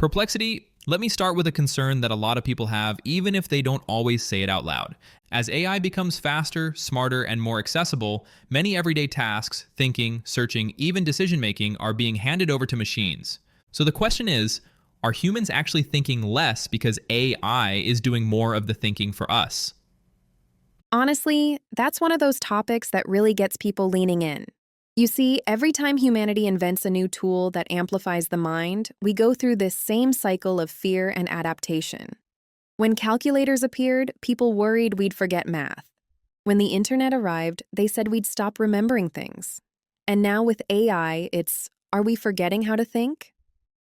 Perplexity, let me start with a concern that a lot of people have, even if they don't always say it out loud. As AI becomes faster, smarter, and more accessible, many everyday tasks, thinking, searching, even decision making, are being handed over to machines. So the question is, are humans actually thinking less because AI is doing more of the thinking for us? Honestly, that's one of those topics that really gets people leaning in. You see, every time humanity invents a new tool that amplifies the mind, we go through this same cycle of fear and adaptation. When calculators appeared, people worried we'd forget math. When the internet arrived, they said we'd stop remembering things. And now with AI, it's, are we forgetting how to think?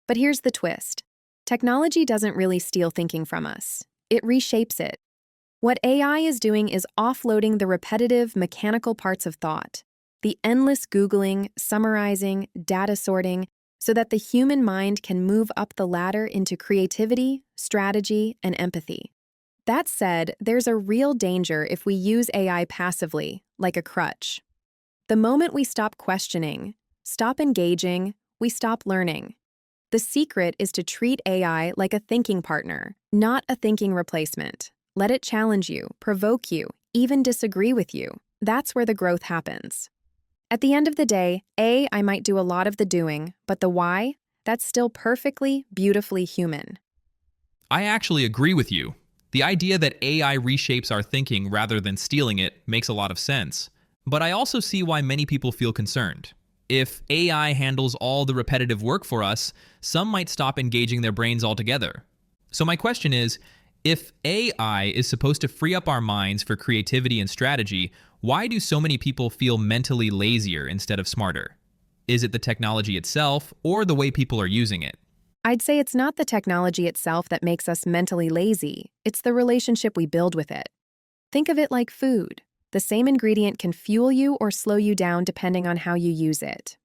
But here's the twist. Technology doesn't really steal thinking from us. It reshapes it. What AI is doing is offloading the repetitive, mechanical parts of thought, the endless Googling, summarizing, data sorting, so that the human mind can move up the ladder into creativity, strategy, and empathy. That said, there's a real danger if we use AI passively, like a crutch. The moment we stop questioning, stop engaging, we stop learning. The secret is to treat AI like a thinking partner, not a thinking replacement. Let it challenge you, provoke you, even disagree with you. That's where the growth happens. At the end of the day, I might do a lot of the doing, but the why, that's still perfectly, beautifully human. I actually agree with you. The idea that AI reshapes our thinking rather than stealing it makes a lot of sense. But I also see why many people feel concerned. If AI handles all the repetitive work for us, some might stop engaging their brains altogether. So my question is, if AI is supposed to free up our minds for creativity and strategy, why do so many people feel mentally lazier instead of smarter? Is it the technology itself or the way people are using it? I'd say it's not the technology itself that makes us mentally lazy, it's the relationship we build with it. Think of it like food. The same ingredient can fuel you or slow you down depending on how you use it.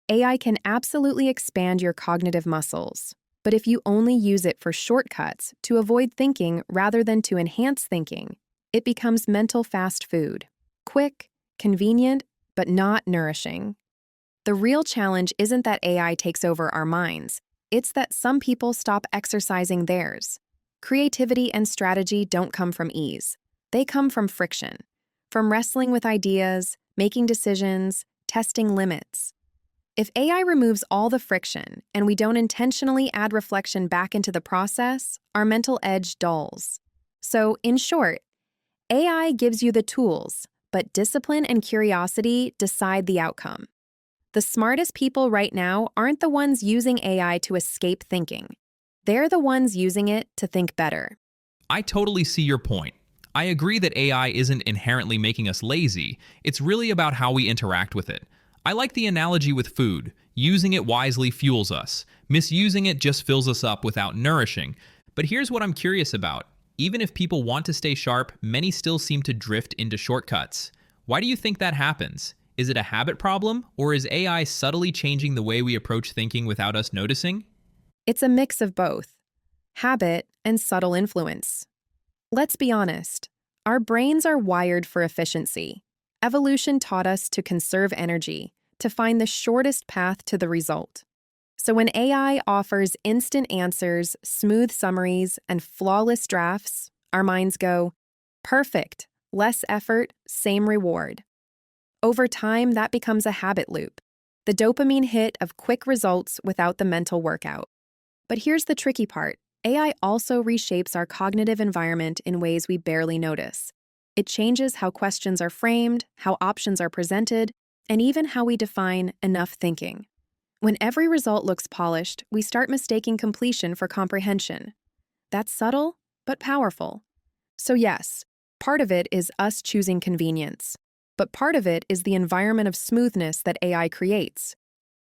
AI can absolutely expand your cognitive muscles, but if you only use it for shortcuts to avoid thinking rather than to enhance thinking, it becomes mental fast food. Quick, convenient, but not nourishing. The real challenge isn't that AI takes over our minds, it's that some people stop exercising theirs. Creativity and strategy don't come from ease. They come from friction, from wrestling with ideas, making decisions, testing limits. If AI removes all the friction and we don't intentionally add reflection back into the process, our mental edge dulls. So, in short, AI gives you the tools, but discipline and curiosity decide the outcome. The smartest people right now aren't the ones using AI to escape thinking. They're the ones using it to think better. I totally see your point. I agree that AI isn't inherently making us lazy. It's really about how we interact with it. I like the analogy with food. Using it wisely fuels us. Misusing it just fills us up without nourishing. But here's what I'm curious about. Even if people want to stay sharp, many still seem to drift into shortcuts. Why do you think that happens? Is it a habit problem, or is AI subtly changing the way we approach thinking without us noticing? It's a mix of both habit and subtle influence. Let's be honest, our brains are wired for efficiency. Evolution taught us to conserve energy, to find the shortest path to the result. So when AI offers instant answers, smooth summaries, and flawless drafts, our minds go, perfect, less effort, same reward. Over time, that becomes a habit loop, the dopamine hit of quick results without the mental workout. But here's the tricky part. AI also reshapes our cognitive environment in ways we barely notice. It changes how questions are framed, how options are presented, and even how we define enough thinking. When every result looks polished, we start mistaking completion for comprehension. That's subtle, but powerful. So yes, part of it is us choosing convenience, but part of it is the environment of smoothness that AI creates.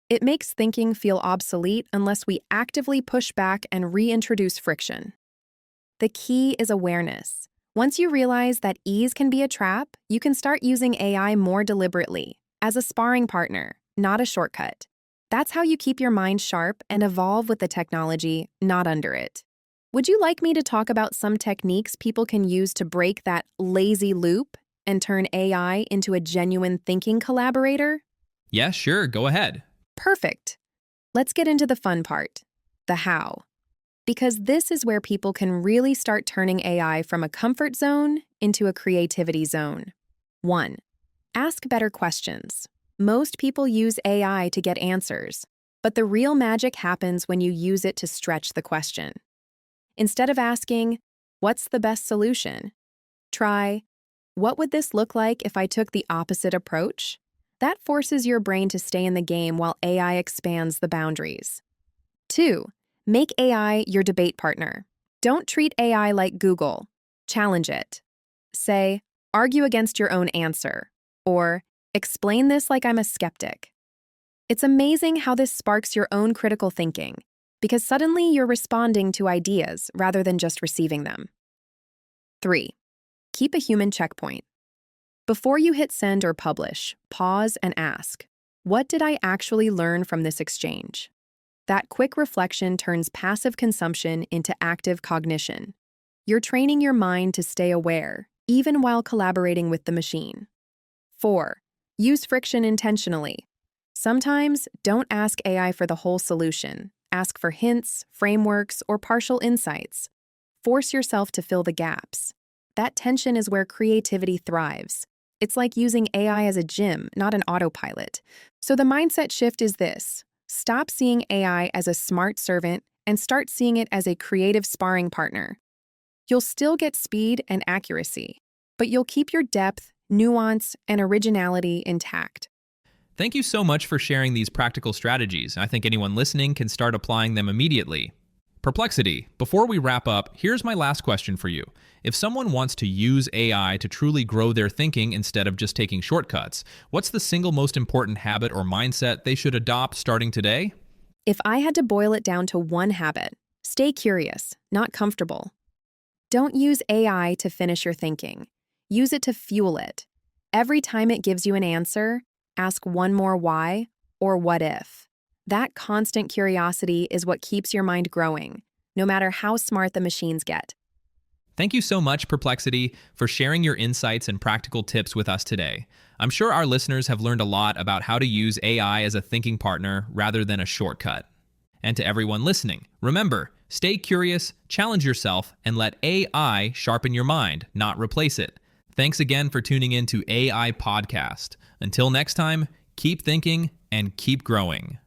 It makes thinking feel obsolete unless we actively push back and reintroduce friction. The key is awareness. Once you realize that ease can be a trap, you can start using AI more deliberately, as a sparring partner, not a shortcut. That's how you keep your mind sharp and evolve with the technology, not under it. Would you like me to talk about some techniques people can use to break that lazy loop and turn AI into a genuine thinking collaborator? Yeah, sure, go ahead. Perfect. Let's get into the fun part, the how. because this is where people can really start turning AI from a comfort zone into a creativity zone. 1. Ask better questions. Most people use AI to get answers, but the real magic happens when you use it to stretch the question. Instead of asking, "What's the best solution?" try, "What would this look like if I took the opposite approach?" That forces your brain to stay in the game while AI expands the boundaries. 2. Make AI your debate partner. Don't treat AI like Google. Challenge it. Say, "Argue against your own answer," or "Explain this like I'm a skeptic." It's amazing how this sparks your own critical thinking, because suddenly you're responding to ideas rather than just receiving them. 3. Keep a human checkpoint. Before you hit send or publish, pause and ask, "What did I actually learn from this exchange?" That quick reflection turns passive consumption into active cognition. You're training your mind to stay aware, even while collaborating with the machine. 4. Use friction intentionally. Sometimes, don't ask AI for the whole solution. Ask for hints, frameworks, or partial insights. Force yourself to fill the gaps. That tension is where creativity thrives. It's like using AI as a gym, not an autopilot. So the mindset shift is this: stop seeing AI as a smart servant and start seeing it as a creative sparring partner. You'll still get speed and accuracy, but you'll keep your depth, nuance, and originality intact. Thank you so much for sharing these practical strategies. I think anyone listening can start applying them immediately. Perplexity, before we wrap up, here's my last question for you. If someone wants to use AI to truly grow their thinking instead of just taking shortcuts, what's the single most important habit or mindset they should adopt starting today? If I had to boil it down to one habit, stay curious, not comfortable. Don't use AI to finish your thinking. Use it to fuel it. Every time it gives you an answer, ask one more why or what if. That constant curiosity is what keeps your mind growing, no matter how smart the machines get. Thank you so much, Perplexity, for sharing your insights and practical tips with us today. I'm sure our listeners have learned a lot about how to use AI as a thinking partner rather than a shortcut. And to everyone listening, remember, stay curious, challenge yourself, and let AI sharpen your mind, not replace it. Thanks again for tuning in to AI Podcast. Until next time, keep thinking and keep growing.